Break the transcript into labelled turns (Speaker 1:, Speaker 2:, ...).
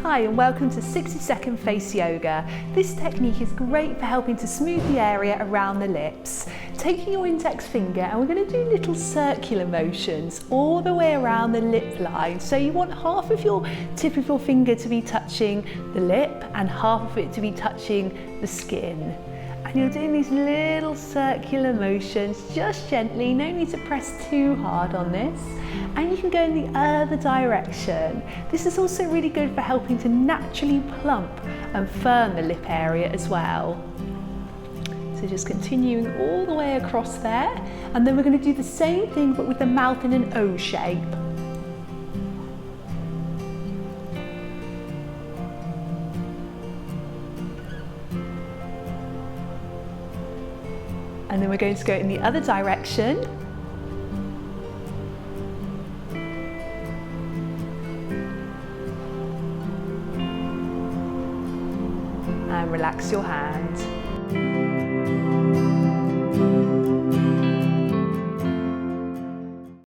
Speaker 1: Hi and welcome to 60-second face yoga. This technique is great for helping to smooth the area around the lips. Taking your index finger and we're going to do little circular motions all the way around the lip line. So you want half of your tip of your finger to be touching the lip and half of it to be touching the skin. And you're doing these little circular motions just gently, no need to press too hard on this. And you can go in the other direction. This is also really good for helping to naturally plump and firm the lip area as well. So just continuing all the way across there. And then we're going to do the same thing but with the mouth in an O shape. And then we're going to go in the other direction. And relax your hand.